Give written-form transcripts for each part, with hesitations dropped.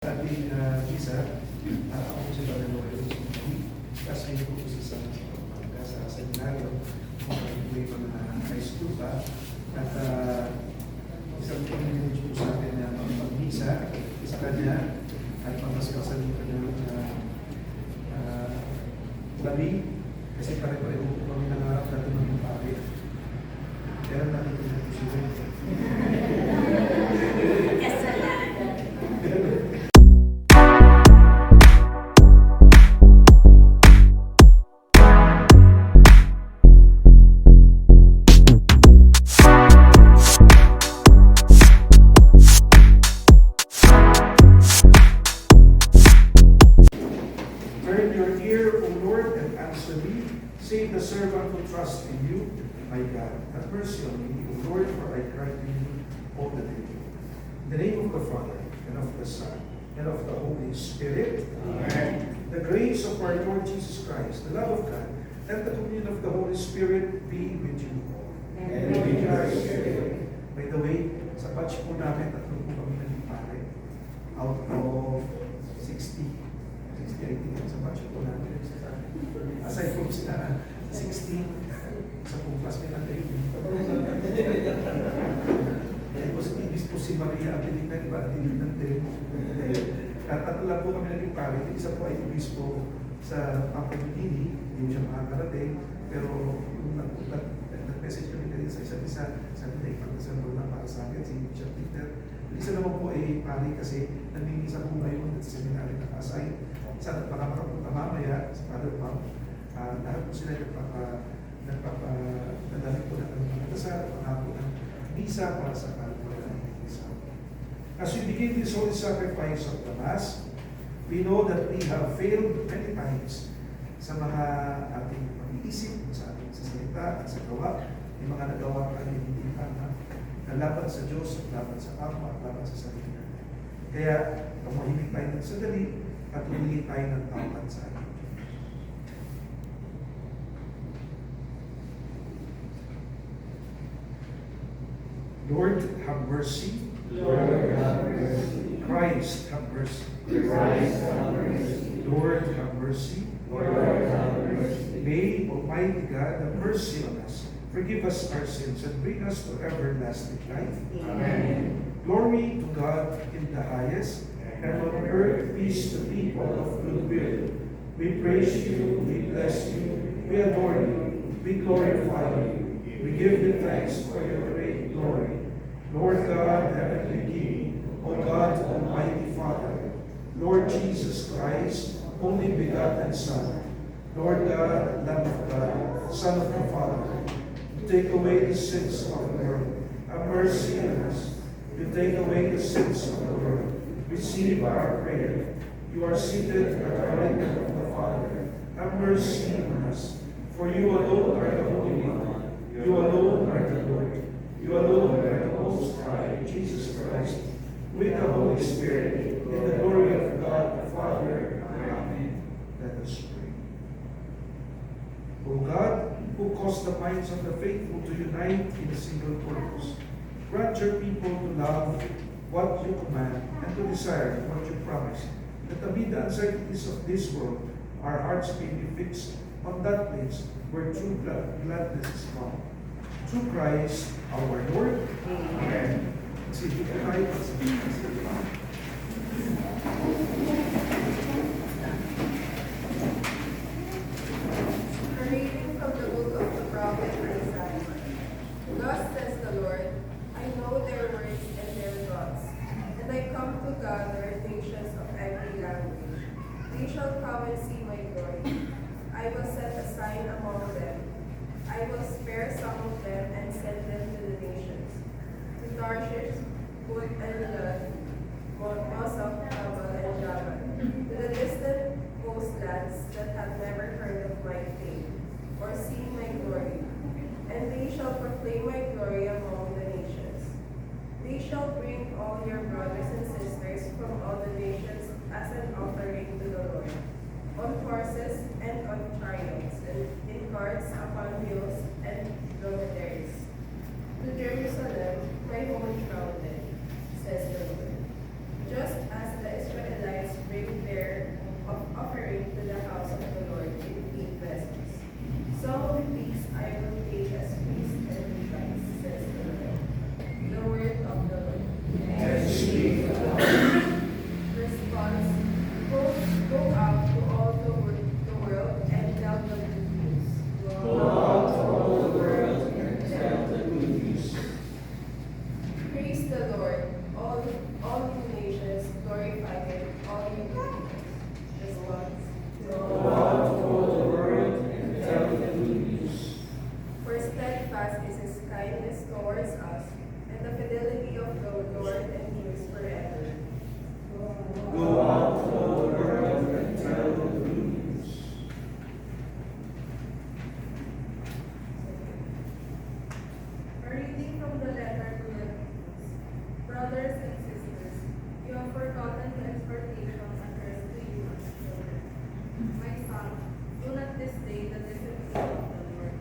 Ating visa, ako si Brother Noel kasi ko sa pagpapagka sa seminaryo kung may mga high school pa at isang privilege po sa atin na mag-visa sa kanya at mamaspasan yung kanyang labi kasi pare-pareho po kami nangarap natin ng pare. Kaya natin po na po siya. Save the servant who trusts in you, my God. Have mercy on me, O Lord, for I cry to you all the day. In the name of the Father, and of the Son, and of the Holy Spirit. Amen. The grace of our Lord Jesus Christ, the love of God, and the communion of the Holy Spirit be with you all. And with your spirit. By the way, sa batch po namin, tatlo po kami naging pare. Out of 60, I think, sa batch po namin. Aside from sila, 16, sa pong classmate natin. Ibig po si Maria Abilina, iba natin. Tatlo lang po kami naging pare. Isa po ay ibig po sa Pampagudini, hindi siya makakarating. Pero nag-message kami kanina sa isa't isa, sabi na ipagdasal mo na para sa akin, si Bishop Peter. Isa naman po ay pare kasi nagmimisa po ngayon at sa seminary na kasay. Sana baka makapunta mamaya sa Father Pam. Lahat po sila nagpapadali po ng mga dasal, mga po ng misa para sa kaluluwa ng misa. As we begin this holy sacrifice of the Mass, we know that we have failed many times sa mga ating pag-iisip, sa ating sasalita at sa gawa. May mga nagawa tayo hindi tama, na laban sa Diyos, laban sa kapwa, laban sa sarili natin. Kaya, kamahimik tayo ng sandali at humingi tayo ng tawad sa atin. Lord, have mercy. Lord, have mercy. Christ, have mercy. Christ, have mercy. Lord, have mercy. Lord, have mercy. May Almighty God have mercy on us, forgive us our sins, and bring us to everlasting life. Amen. Glory to God in the highest, and on earth peace to people of good will. We praise you, we bless you, we adore you, we glorify you, we give you thanks for your great glory. Lord God, heavenly King, O God, Almighty Father, Lord Jesus Christ, only begotten Son, Lord God, Lamb of God, Son of the Father, you take away the sins of the world. Have mercy on us. You take away the sins of the world. Receive our prayer. You are seated at the right hand of the Father. Have mercy on us. For you alone are the Holy One. You alone are the Lord. You alone are the Most High, Jesus Christ, with the Holy Spirit, in the glory of God the Father. Amen. Let us pray. O God, who caused the minds of the faithful to unite in a single purpose, grant your people to love what you command and to desire what you promise, that amid the uncertainties of this world, our hearts may be fixed on that place where true gladness is found. Through Christ our Lord. Amen. Sige tayo. A reading from the book of the prophet Isaiah. Thus says the Lord, I know their words and their thoughts, and I come to gather nations of every language. They shall come and see my glory. I will set a sign among them. I will spare some of them and send them to the nations, to Tarshish, Put, and Lud, Mosop, Tabal, and Javan, to the distant coastlands that have never heard of my fame, or seen my glory. And they shall proclaim my glory among the nations. They shall bring all your brothers and sisters from all the nations as an offering to the Lord, on horses and on chariots, and in carts upon mules and dromedaries. To Jerusalem, my holy mountain, says the Lord. Just as the Israelites Brothers and sisters, you have forgotten the exhortation addressed to you as children. My son, do not disdain the discipline of the Lord,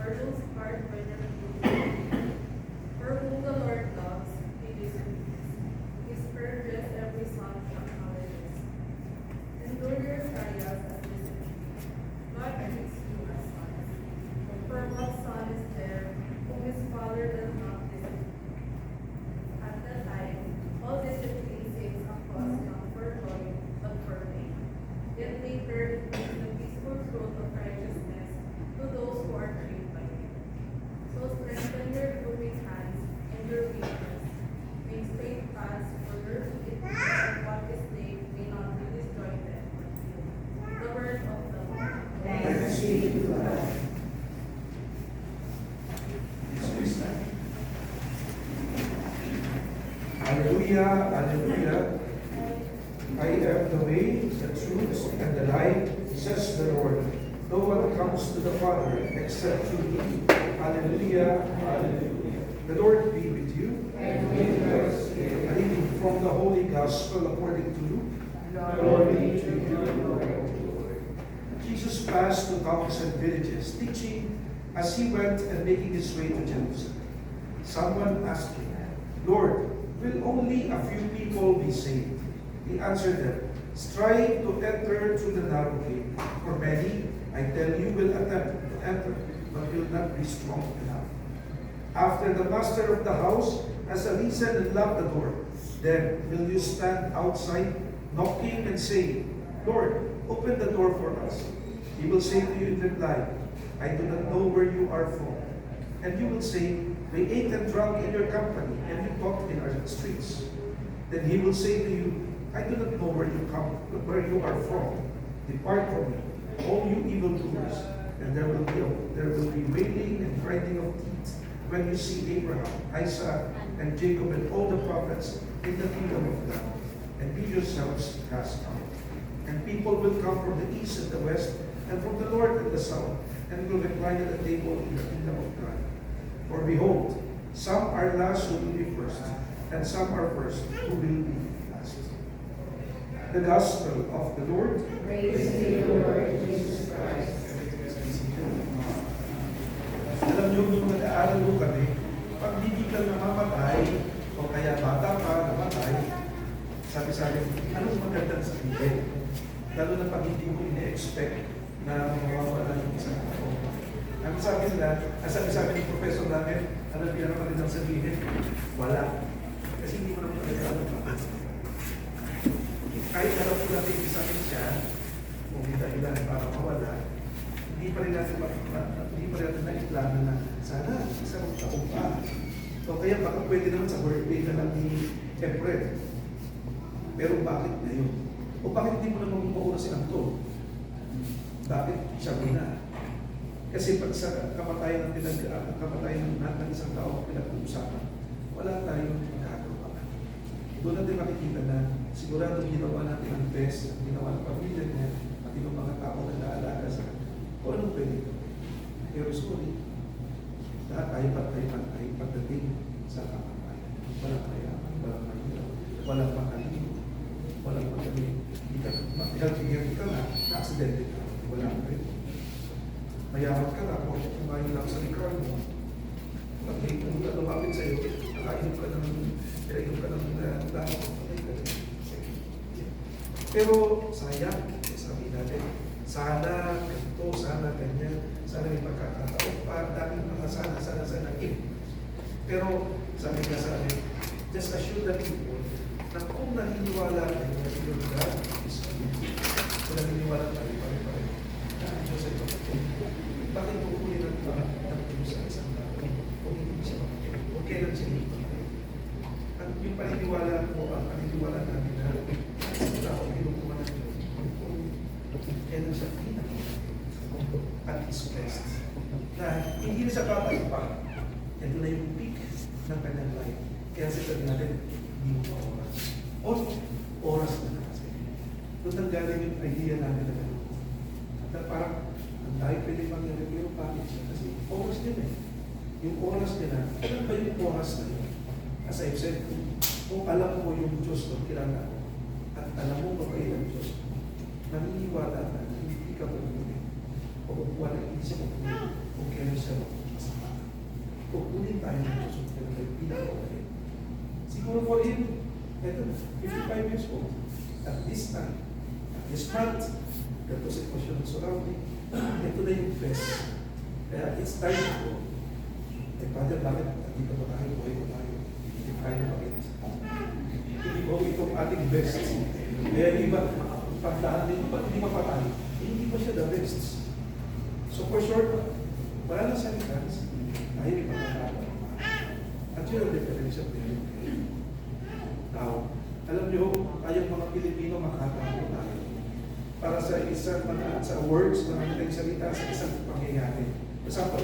or lose heart by the rebuke. For whom the Lord loves, he disciplines. He scourges every son he acknowledges. Endure your trials as discipline. God treats you as sons. For what son is there whom his father does not discipline? At that time, all discipline seems a cause not for joy, but for pain. Yet later it brings the peaceful fruit of righteousness to those who are trained by it. So strengthen your gloomy hands and your weakness. Make straight paths for your feet, and what is lame may not be disjointed. The word of the Lord. Thanks be to God. Please stand. Hallelujah, hallelujah. I am the way, the truth, and the life, says the Lord. No one comes to the Father except through me. Hallelujah, hallelujah. The Lord be with you. And with your spirit. A reading from the Holy Gospel according to Luke. Glory to you, Lord. Jesus passed to towns and villages, teaching as he went and making his way to Jerusalem. Someone asked him, Lord, will only a few people be saved? He answered them, strive to enter through the narrow gate. For many, I tell you, will attempt to enter, but will not be strong enough. After the master of the house has arisen and locked the door, then will you stand outside, knocking and saying, Lord, open the door for us. He will say to you in reply, I do not know where you are from. And you will say, we ate and drank in your company, and you talked in our streets. Then he will say to you, I do not know where you are from. Depart from me, all you evildoers. And there will be wailing and grinding of teeth when you see Abraham, Isaac, and Jacob, and all the prophets in the kingdom of God. And be yourselves cast out. And people will come from the east and the west, and from the north and the south, and will recline at the table in the kingdom of God. For behold, some are last who will be first, and some are first who will be last. The Gospel of the Lord. Praise to you, Lord Jesus Christ. Alam niyo, nung nag-aaral ko kami, pag hindi ka namamatay, o kaya bata pa namatay, sabi sa akin, anong magandang sabihin? Lalo na pag hindi mo ine-expect na mawawala ng isang tao. Ang sabi nila, ang sabi ng professor namin, ano magandang sabihin? Wala. Kasi hindi mo naman talaga alam. Kahit alam ko natin isakin siya, kung may dahilan para mawala, hindi pa rin natin naiplano na sana isang taong pa. O kaya baka pwede naman sa birthday na lang ni Efren. Pero bakit ngayon? O bakit hindi mo naman mauna si Anton? Bakit siya muna? Kasi pag sa kamatayan ng isang tao pinag-uusapan, wala tayong magkagawa. Doon natin makikita na sigurado ginawa natin ang best, ang ginawa ng pamilya niya, pati ng mga tao na naalaga sa kanya. O anong pwede ito? Pero sorry, lahat tayo patay pagdating sa kamatayan. Walang mayaman, walang mahirap, walang matalino, walang magaling. Healthy ka na, na-accidente ka, wala ka rin. Mayaman ka na, kung kumain lang sa likar mo, pag may pumunta lumapit sa'yo, nakainom ka ng dahil. Pero sayang, sabi natin, sana ganito, sana ganyan, sana may pagkakataon pa, daming mga sana, Pero sabi nga sa amin, just assure the people na kung naniniwala kayo na yung God is good, kung naniniwala tayo pare-pare, na ang Diyos ay kapatid. Bakit pupunin ang Diyos sa isang tao? Kung hindi siya kapatid, o kailan siya hindi kapatid? At yung paniniwala mo, ang paniniwala namin na ang tao kinukuha ng Diyos, kung kailan siya pinakita at is blessed. Na hindi na siya papay pa. Ito na yung peak ng kanyang life. Kaya sabi natin, hindi mo pa oras. Oras na kasi. Doon ang galing yung idea namin na gano'n. At parang, ang dahil pwede mangyari, pero bakit siya? Kasi oras din eh. Yung oras nila, ano ba yung oras na yun? As I've said, Kung alam mo yung Diyos mo, kilala mo, at alam mo mabait ang Diyos mo, naniniwala ka na hindi ka mabuhay. O wala, hindi siya mabuhay. Kung kailan siya masama. Kukunin tayo ng Diyos kung kailan tayo pinakawalit. Siguro for him, ito, 55 years old, at this time, at this month, ganito sitwasyon ng surrounding, ito na yung best. Kaya it's time to go. Eh, Father, bakit dito ba tayo? Buhay ko tayo. Hindi tayo na bakit? Hindi ko itong ating best. Kaya iba, pagdaan din, ba't hindi mapatay? Hindi pa siya the best. So for sure, wala na sa chance, tayo ipagkakataon. At yun ang difference of the Now, alam niyo, tayong mga Pilipino makakataon tayo para sa isang mga sa words na natin salita sa isang pangyayari. For example,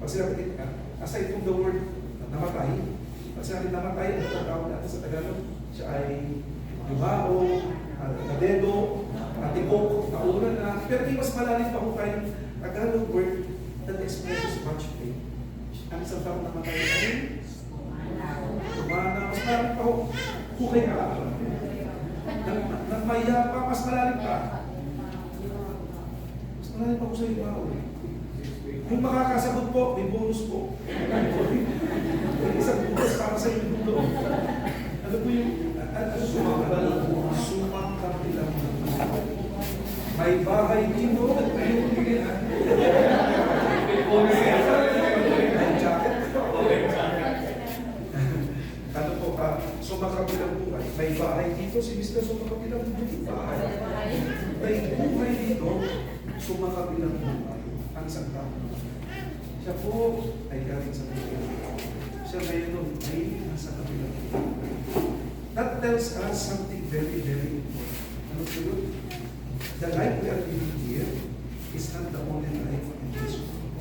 pag sinabi ka, aside from the word namatay, pag sinabi namatay, ang tawag natin sa Tagalog, siya ay lumao, nadedo, natikok, naulan na. Pero di mas malalim pa kung tayong Tagalog word that expresses much pain. Ang isang tao namatay ay lumana, mas malalim pa kung hukay ka. Nagmaya pa, mas malalim pa. Mas malalim pa ko sa iyo mga ulit. Kung makakasagot po, may bonus po. May isang bonus para sa inyo doon. Ano po yung sumang kapilang may bahay dito. Ano po ka? Sumakabilang buhay. May bahay dito, si Mr. Sumakabilang bahay. May buhay dito, sumakabilang buhay. Ang isang tao. Siya po ay galing sa buhay. Siya ngayon ay nasa kabilang buhay. That tells us something very, very important. Ano po yun? The life we are living here is not the only life in this world.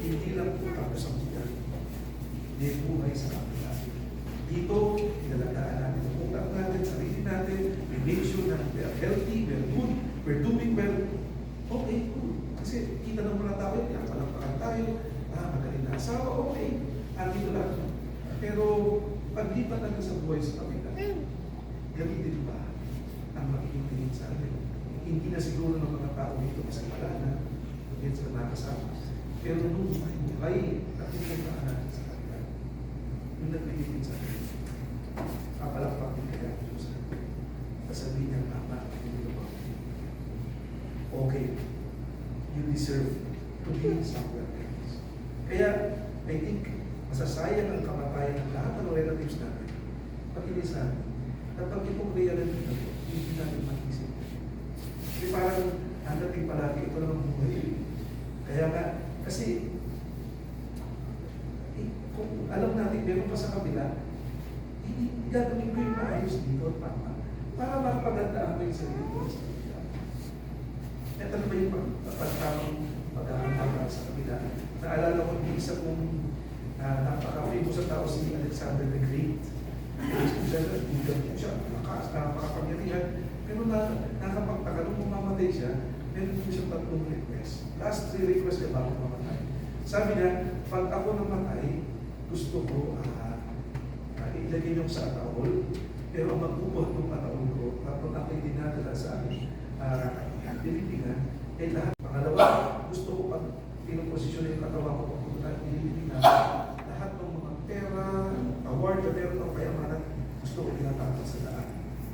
Hindi lang po tapos ang buhay. May buhay sa kapila. Dito, inalagaan natin ang utak natin, sarili natin, we make sure that we are healthy, we are good, we're doing well. Okay, cool. Kasi kita ng mga tao, pinapalampakan tayo, magaling na asawa, okay. Andito lang. Pero, paglipat natin sa buhay sa kapila, gamitin ba ang magiging tingin sa atin? Hindi na siguro ng mga tao dito kasi wala na, hindi sila nakasama. Pero nung buhay, nakikitaan natin sa kapila. Yung nagpilitin sa atin, kapalakpak din kaya ang Diyos. Sasabihin niya, Papa, hindi ba? Okay, you deserve to be somewhere else. Kaya, I think, masasayang ang kamatayan ng lahat ng relatives natin. Pag-inis natin. At pag ipong-reality na ito, hindi natin mag-isip. Kasi parang, handating palagi, ito naman buhay. Kaya nga, kasi, kung alam natin, meron pa sa kabila, gagawin ko yung maayos dito at tama. Para mapagandaan ko yung sarili ko sa kabila. Ito na ba yung pagtamang pag-ahanda sa kabila? Naalala ko yung isa kong napaka-famous sa tao si Alexander the Great. Siya, napakapangyarihan. Pero nakapagtaka, nung mamamatay siya, meron po siyang tatlong request. Last 3 requests niya bago mamatay. Sabi niya, pag ako namatay, gusto ko ilagay yung sa ataol, pero magbubuhat ng ataol ko, kapag ako'y dinadala sa akin, Pilipinas, eh lahat. Pangalawa, gusto ko pag pinuposisyon yung katawan ko pagpunta ng Pilipinas, lahat ng mga pera, award na meron ng kayamanan, gusto ko tinatapos sa daan.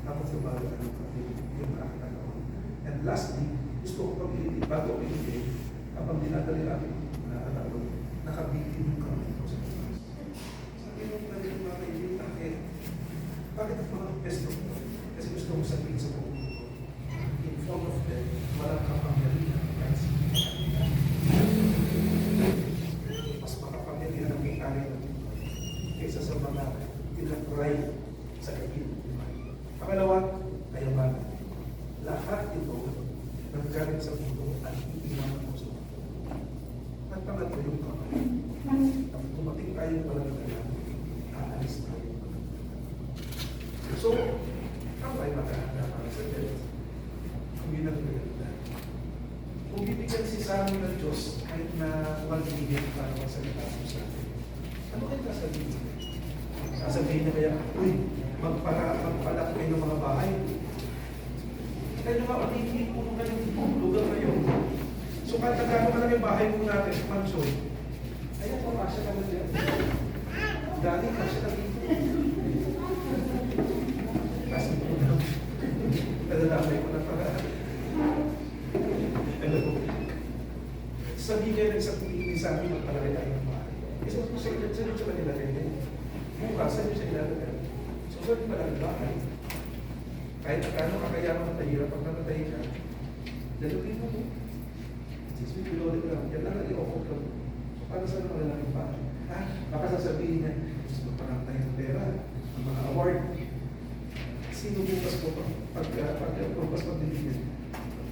Tapos bago yung aking katawan. And lastly, gusto ko pag bago ako ilipin, kapag dinadali natin na ataol, nakabitin yung kamay ko sa taas. Sabi mo na rin mga kaibigan, bakit ang mga pesto ko? Kasi gusto ko sabihin sa puso ko, in front of them, walang kapangyarihan. Mas makapangyarihan ang may-ari ng mundo kaysa sa mga tinatry sa kagilid. Pangalawa, kayamanan. Lahat ito nagkaroon sa mundo at iiwanan mo sa mundo. At pangatlo yung kamay. Kapag tumating tayo walang kailangan, aalis tayo. So, ang ay makahanda para sa death. Kung yun ang realidad. Kung bibigyan si Samuel ng Diyos, kahit na 1 million para masalita mo sa atin, ano kayo sasabihin? Sasabihin niya kaya, uy, magpalak kayo ng mga bahay. Kaya nyo nga, hindi po kayong lugar kayo. So, kahit nagkano ka lang yung bahay po natin, mansion, ayan po, kasya ka na dyan. Galing, kasya ka dito. Kasi po na, nadadamay ko na para. Ano po? Sabihin niya ng isang piliin sa amin, magpalaki tayo ng bahay. Kasi kung sa kanila kayo, bukas, saan yung sa ilalagay? So, saan yung malang bahay? Kahit ano kakayaman ng tahira, pag namatay ka, dalutin mo mo. 6 feet below the ground, yan lang ang i-offer ka mo. So, para saan ang malaking bahay? Ha? Baka sasabihin niya, gusto mo parang tayo ng pera, ang mga award. Sino bukas po pag-bukas pag-dibigyan?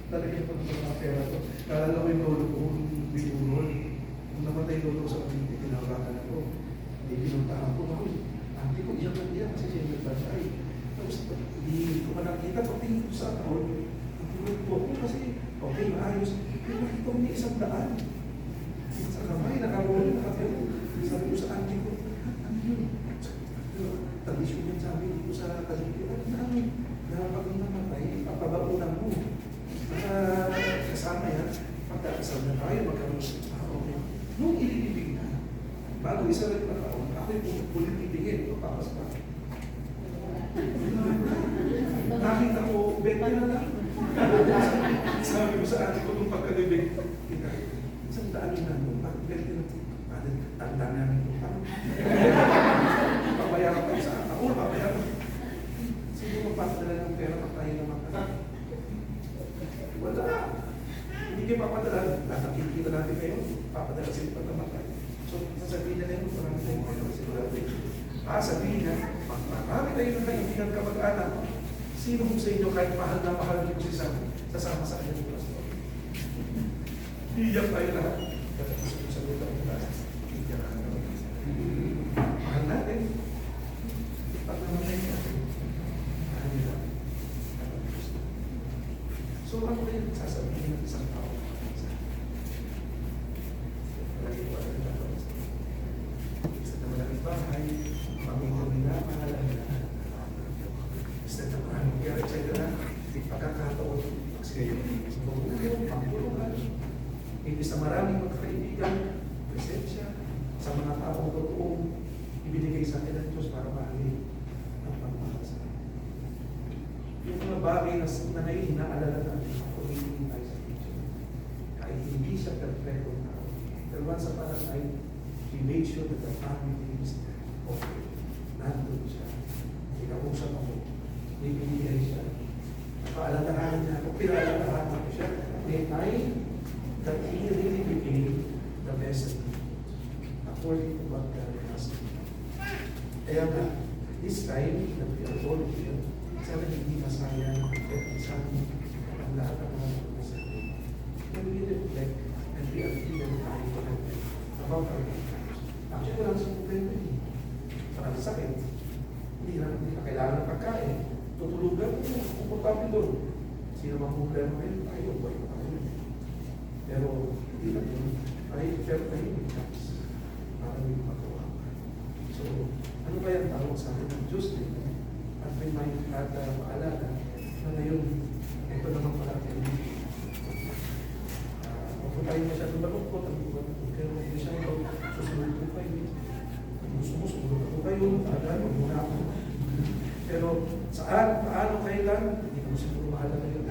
Talagyan po ng mga pera ko. Nalala ko yung lolo ko, binurol. Kung namatay lolo ko sa pag-dibigyan, tinawagakan ako. Hindi pinuntahan ko ako. Hindi ko iyak na iyak kasi siya yung nagbantay. Tapos, hindi ko pa nakita, pagtingin ko sa ako, ang ko ako kasi, okay, maayos. Pero nakita ko may 100. Sa kamay, nakarol, nakapero. Sabi ko sa auntie ko, ano yun? Tradisyon yan sabi ko sa kalimpitan, na pag namatay, papabaunan mo. Kasama yan, pagkakasal na tayo, magkaroon okay. Nung ililibig na, bago isa rin na taon, ako yung pulipipigin, papas pa. Nakita ko, 20 na lang. Sabi ko sa ate ko nung pagkalibig, isang daan na nung, bakit 20 na ito? Tanda namin ito. Papayaran pa sa ako, papayaran. Sino magpapadala ng pera pag tayo naman ka? Wala. Hindi kayo papadala. Nakikita natin kayo, papadala sila pag naman kayo. So, sasabihin na yun, marami tayong pera sila. Sabihin niya, marami tayo ng kaibigan kamag-anak. Sino mo sa inyo kahit mahal na mahal niyo si Sam, sasama sa kanya ng pastor? Iyak tayo lahat. Katapos ko sa lupa ng lahat. Iyak ka naman. Mahal natin. Pag naman tayo natin, mahal nila. So, ano kayo sasabihin ng isang tao? Lagi ko alam na ito. Isa na malaking bahay, pamilya nila, mahalan nila. Isa na maraming kaya, etc. Pagkakataon, kasi kayo, pagpulungan. Imbis na maraming magkakaibigan, presensya, sa mga taong totoong ibinigay sa atin ng Diyos para mahalin ang pagmahal sa atin. Yung mga bagay na ngayon inaalala natin, kung hindi tayo sa picture. Kahit hindi siya perfecto na. Pero once upon a time, he made sure that the family is okay. Nandun siya. Kinausap ako. Ibinigay siya. Napaalalahanan niya ako. Pinaalalahanan ko siya. May time that he really became the best of me. According to what God has done. Kaya nga, this time that we are all here, sana hindi masayang at isang ang lahat ng mga pagkasabi. When we reflect and we are given time to reflect about our lives. Actually, wala sa problema eh. Parang sakit. Hindi na kailangan ng pagkain. Tutulugan mo, komportable doon. Sino mang problema kayo? Tayo, buhay pa tayo. Pero, hindi na yun. Ay, pero tayo may chance. Para may magawa ka. So, ano ba yung tawag sa akin ng Diyos din? At may paalala na ngayon, ito naman pala kayo. Kung tayo masyadong malungkot, ang buwan ko. Pero kung hindi siya ito, susunod ko kayo. Kung gusto mo, susunod ko kayo. Agad, huwag muna ako. Pero saan, paano, kailan, hindi ko siguro mahala na yun.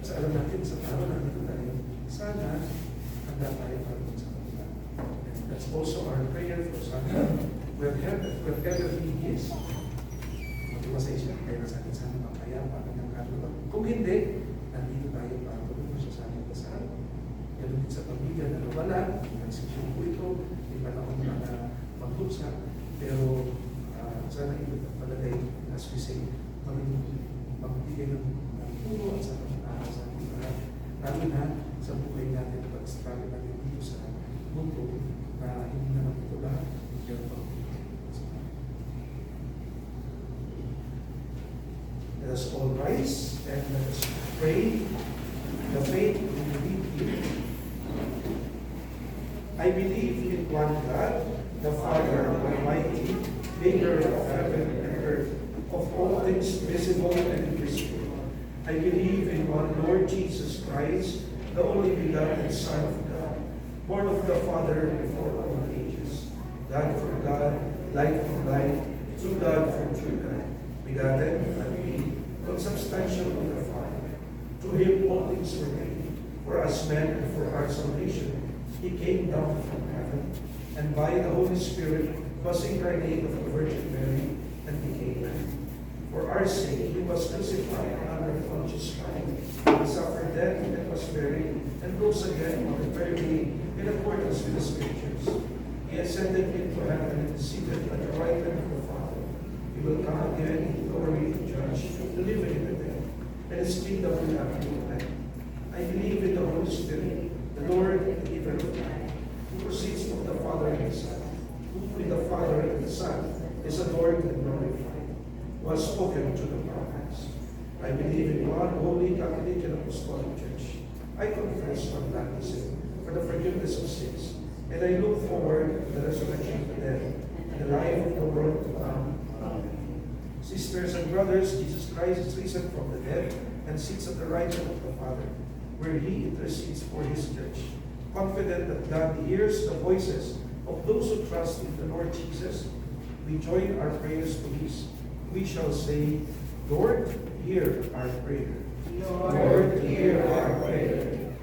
Kasi alam natin, sa araw nandito tayo. Sana, handa tayo para sa kanila. That's also our prayer for Sana. Wherever he is, magpapasay siya, kaya nasa atin sana mapayapa ng kaluluwa. Kung hindi, nandito tayo para tulungan siya sa ating kasal. Ganun din sa pamilya na nawala, nagsisyon po ito, may panahon na magduksa, pero sana ito palagay, as we say, magbigay ng puro at sa ating lahat. Lalo na sa buhay natin at pag-struggle natin dito sa mundo na hindi naman ito lahat. Let us all rise and let us pray the faith we believe in. I believe in one God, the Father Almighty, maker of heaven and earth, of all things visible and invisible. I believe in one Lord Jesus Christ, the only begotten Son of God, born of the Father before all ages, God from God, light from light, true God from true God, begotten, unmade, consubstantial with the Father. To him all things were made. For us men and for our salvation, he came down from heaven, and by the Holy Spirit was incarnate of the Virgin Mary and became man. For our sake he was crucified under Pontius Pilate. He suffered death and was buried, and rose again on the third day in accordance with the Scriptures. He ascended into heaven and is seated at the right hand of the Father. He will come again in glory to judge the living and the dead, and his kingdom will have no end. I believe in the Holy Spirit, the Lord and the giver of life, who proceeds from the Father and the Son, who with the Father and the Son is adored and glorified, who has spoken to the prophets. I believe in one holy Catholic and Apostolic Church. I confess one baptism for the forgiveness of sins, and I look forward to the resurrection of the dead and the life of the world to come. Amen. Sisters and brothers, Jesus Christ is risen from the dead and sits at the right hand of the Father, where he intercedes for his church. Confident that God hears the voices of those who trust in the Lord Jesus, we join our prayers to his. We shall say, Lord, hear our prayer. Lord, hear our prayer.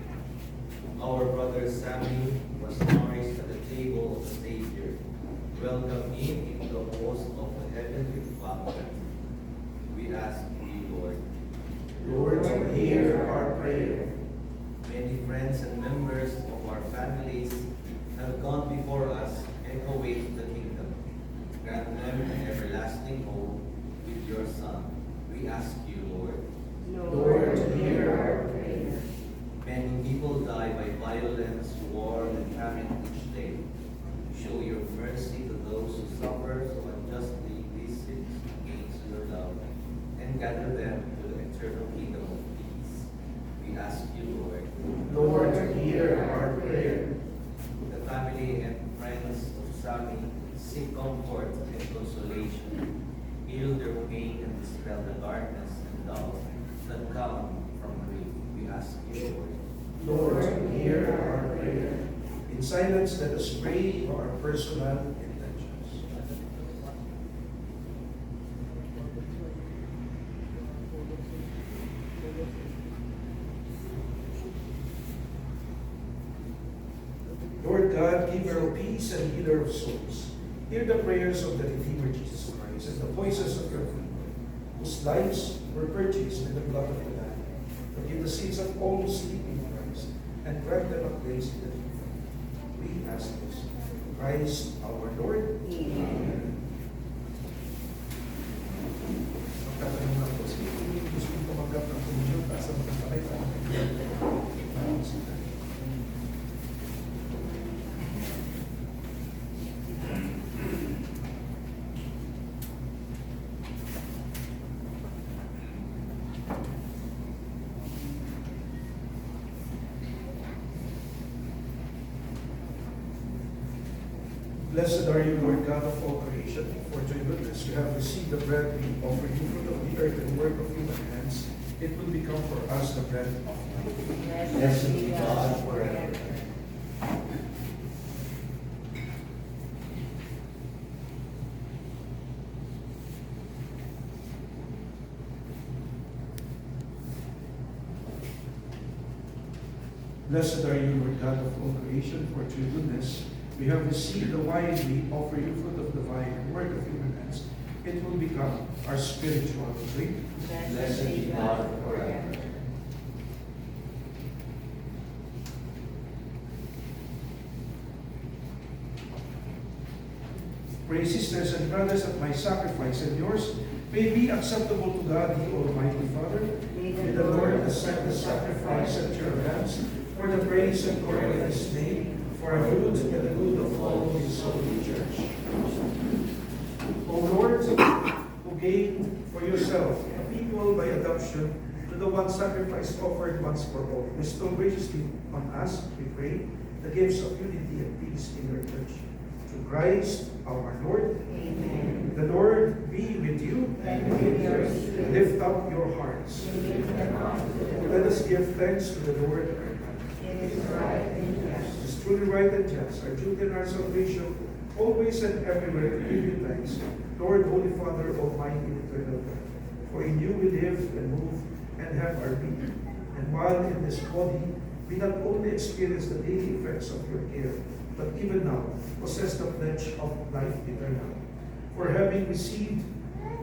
Our brother Sammy was nourished at the table of the Savior. Welcome him into the host of the heavenly Father. We ask you, Lord. Lord, hear our prayer. Many friends and members of our families have gone before us and await the kingdom. Grant them an everlasting hope with your Son. We ask you, Lord. Lord, hear our prayer. Many people die by violence, war, and famine each day. Show your mercy to those who suffer so unjustly these sins against your love, and gather them to the eternal kingdom of peace. We ask you, Lord. Lord, hear our prayer. The family and friends of Sami seek comfort and consolation. Heal their pain and dispel the darkness and doubt that come from grief. We ask you, Lord. Lord, hear our prayer. In silence, let us pray for our personal intentions. Lord God, giver of peace and healer of souls, hear the prayers of the Redeemer Jesus Christ and the voices of your people, whose lives were purchased in the blood of the Lamb. Forgive the sins of all who sleep in Christ, and grant them a place in the kingdom. We ask this. Christ our Lord. Amen. Magtatanong lang po, sino yung gusto mong tumanggap ng komunyon para sa mga kamay para Blessed are you, Lord God of all creation, for to your goodness you have received the bread we offer you, fruit of the earth and work of human hands. It will become for us the bread of life. Blessed be God forever. Blessed are you, Lord God of all creation, for to your goodness we have received the wine we offer you, fruit of the vine and work of human hands. It will become our spiritual drink. Blessed be God forever. Pray, sisters and brothers, that my sacrifice and yours may be acceptable to God, the Almighty Father. May the Lord accept the sacrifice at your hands for the praise and glory of his name, for our good and the good of all his holy church. O Lord, who gave for yourself a people by adoption to the one sacrifice offered once for all, bestow graciously on us, we pray, the gifts of unity and peace in your church. Through Christ our Lord. Amen. The Lord be with you. And with your spirit. Lift up your hearts. Lift them up to the Lord. Let us give thanks to the Lord our God. It is right and just. It is truly right and just, our duty and our salvation, always and everywhere to give you thanks, Lord, Holy Father, Almighty, eternal God. For in you we live and move and have our being. And while in this body, we not only experience the daily effects of your care, but even now possess the pledge of life eternal. For having received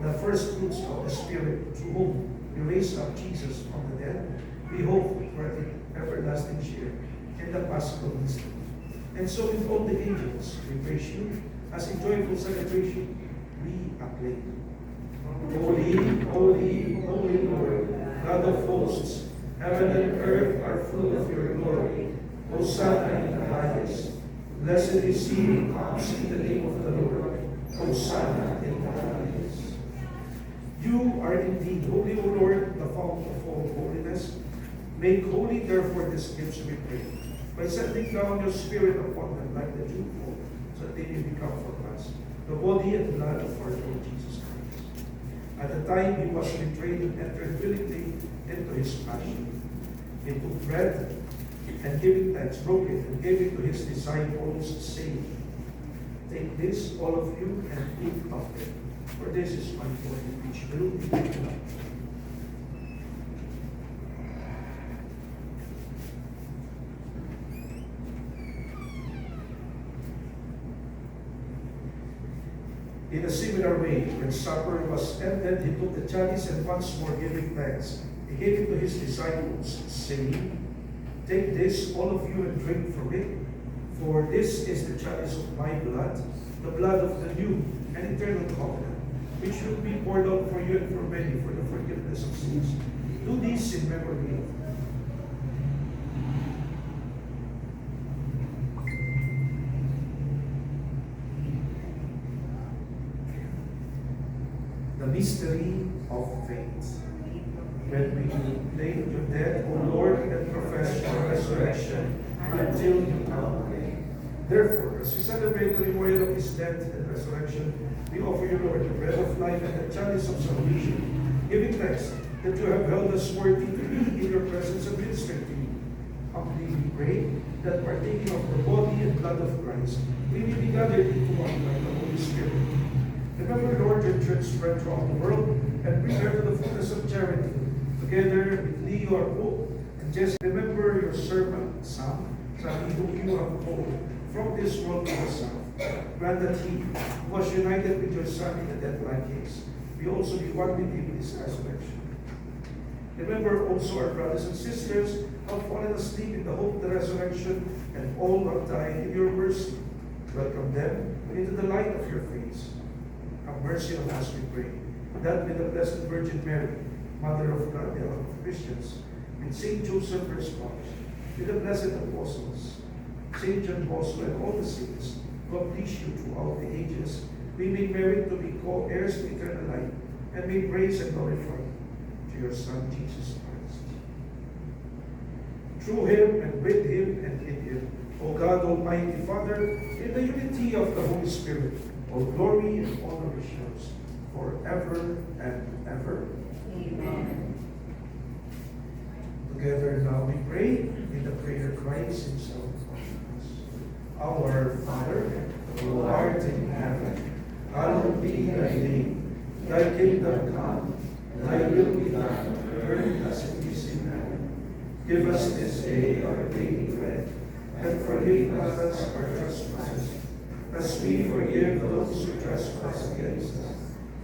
the first fruits of the Spirit, through whom we raised up Jesus from the dead, we hope for an everlasting share in the Paschal mystery. And so with all the angels, we praise you as in joyful celebration we acclaim. Holy, holy, holy Lord, God of hosts, heaven and earth are full of your glory. Hosanna in the highest. Blessed is he who comes in the name of the Lord. Hosanna in the highest. You are indeed holy, O Lord, the fount of all holiness. Make holy, therefore, these gifts, we pray, by sending down your Spirit upon them like the dewfall, so that they may become for us the body and blood of our Lord Jesus Christ. At the time he was betrayed and entered willingly into his passion, he took bread and giving thanks, broke it and gave it to his disciples, saying, "Take this, all of you, and eat of it, for this is my body, which will be given up." In a similar way, when supper was ended, he took the chalice and once more giving thanks, he gave it to his disciples, saying, "Take this, all of you, and drink from it, for this is the chalice of my blood, the blood of the new and eternal covenant, which will be poured out for you and for many for the forgiveness of sins. Do this in memory of me." The mystery of faith. When we lay your dead, O Lord, and profess your resurrection until you come again. Therefore, as we celebrate the memorial of his death and resurrection, we offer you, Lord, the bread of life and the chalice of salvation, giving thanks that you have held us worthy to be in your presence and ministering to you. Humbly we pray that partaking of the body and blood of Christ, we may be gathered into one by the Holy Spirit. Remember, Lord, your church spread throughout the world and bring her to the fullness of charity. Together with Leo, our Pope, and just remember your servant, Sam, whom you have called from this world to the south. Grant that he who was united with your Son in the death-like case, we also be one with him in his resurrection. Remember also our brothers and sisters who have fallen asleep in the hope of the resurrection, and all who have died in your mercy. Welcome them into the light of your face. Have mercy on us, we pray, that with the Blessed Virgin Mary, Mother of God, the of Christians, with Saint Joseph, her spouse, with the blessed apostles, Saint John Bosco, and all the saints who have pleased you throughout the ages, we may merit to be co-heirs to eternal life, and may praise and glorify to your Son, Jesus Christ. Through him, and with him, and in him, O God, Almighty Father, in the unity of the Holy Spirit, all glory and honor is yours, forever and ever. Amen. Together now we pray in the prayer Christ himself taught us. Our Father, who art in heaven, hallowed be thy name. Thy kingdom come, thy will be done on earth as it is in heaven. Give us this day our daily bread, and forgive us our trespasses, as we forgive those who trespass against us.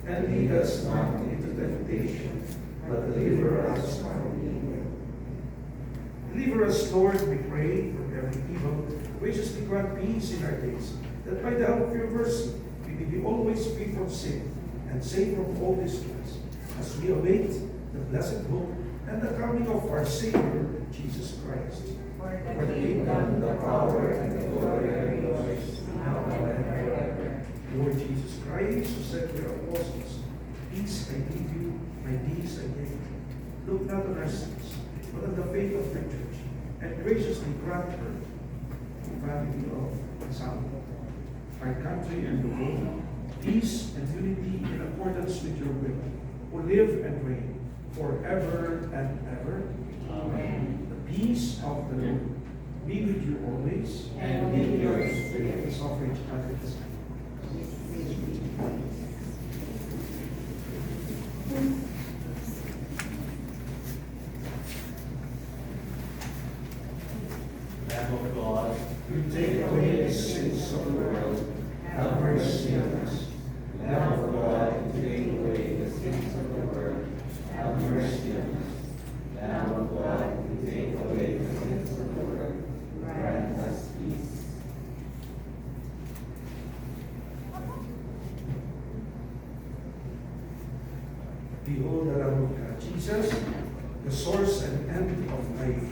And lead us not into temptation, but deliver us from evil. Deliver us, Lord, we pray, from every evil. Graciously grant peace in our days, that by the help of your mercy we may be always free from sin and safe from all distress, as we await the blessed hope and the coming of our Savior, Jesus Christ. For the kingdom, the power, and the glory are yours, now and forever. Lord Jesus Christ, who said to your apostles, "Peace I give you, my peace I give you." Look not on our sins, but on the faith of your church, and graciously grant her the family of Samuel. our country, and the world, peace and unity in accordance with your will, who live and reign forever and ever. Amen. The peace of the Lord be with you always, And with your Let spirit. us offer each other this night. Lamb of God, You take away the sins of the world, have mercy on us. Lamb of God, you take away the sins of the world, have mercy on us. Lamb of God, you take away the sins of the world, grant us peace. Behold the Lamb of God. Jesus, the source and end of life,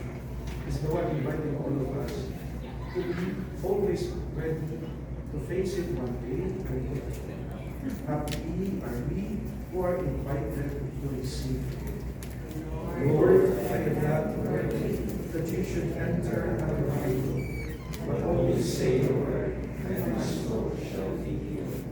is the one inviting all of us to be always ready to face it one day. Happy are we who are invited to receive it. Lord, I am not worthy that you should enter under my roof, but only say the word, and my soul shall be healed.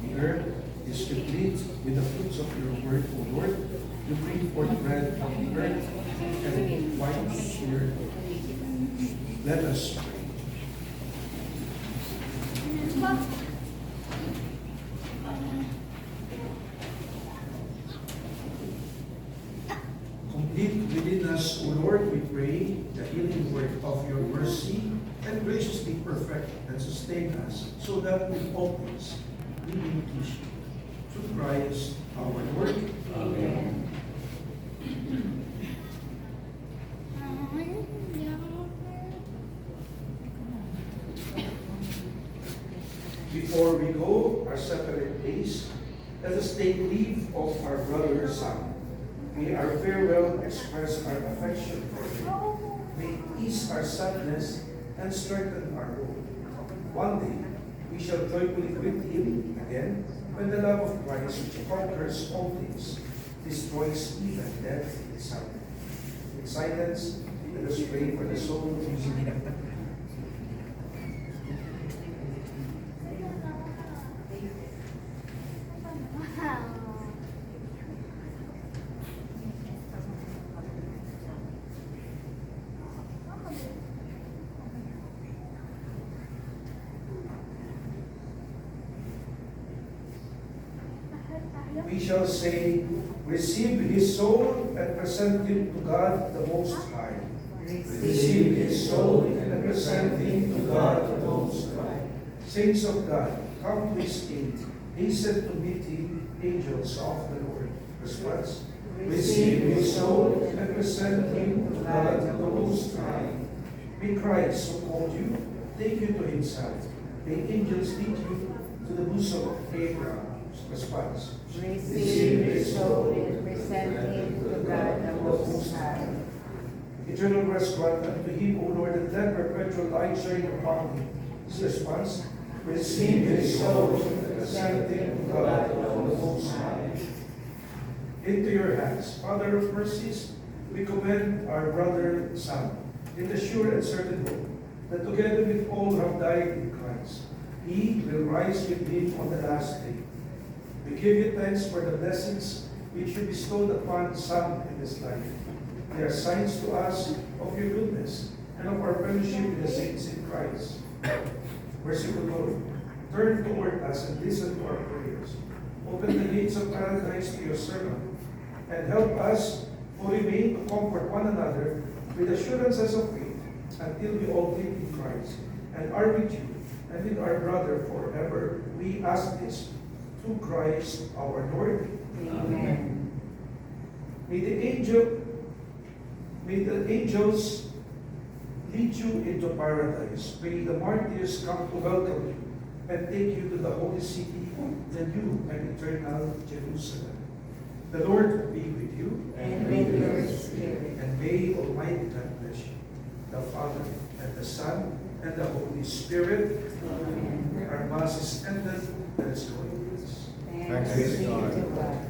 The earth is replete with the fruits of your word, O Lord. You bring forth bread from the earth and wine from your. Let us pray. Complete within us, O Lord, we pray, the healing work of your mercy, and graciously perfect and sustain us, so that with all things we may please you. Through Christ our Lord. Amen. Before we go our separate ways, let us take leave of our brother Sam. May our farewell express our affection for him. May it ease our sadness and strengthen our hope. One day, we shall joyfully greet him again when the love of Christ, which conquers all things, destroys even death itself. silence. Let us pray for the souls. We shall say, receive his soul and present him to God the Most High. Receive his soul and present him to God the Most High. Saints of God, come to his aid. Hasten to meet him, angels of the Lord. Response. Receive his soul and present him to God the Most High. May Christ, who called you, take you to himself. May angels lead you to the bosom of Abraham. Response. Receive his soul and present him to God the Most High. Eternal rest grant unto him, O Lord, and let perpetual light shine upon him. His response. Receive his soul and present him to God the Most High. Into your hands, Father of mercies, we commend our brother Sam in the sure and certain hope that together with all who have died in Christ, he will rise with him on the last day. We give you thanks for the blessings which you bestowed upon some in this life. They are signs to us of your goodness and of our fellowship with the saints in Christ. Merciful Lord, turn toward us and listen to our prayers. Open the gates of paradise to your servant, and help us who remain to comfort one another with assurances of faith until we all live in Christ and are with you and with our brother forever. We ask this through Christ our Lord. Amen. May the angels lead you into paradise. May the martyrs come to welcome you and take you to the holy city, the new and eternal Jerusalem. The Lord will be with you, And with your spirit. and may Almighty God bless you, the Father, and the Son, and the Holy Spirit. Amen. Our Mass is ended. Let us go in peace. Thanks be to God.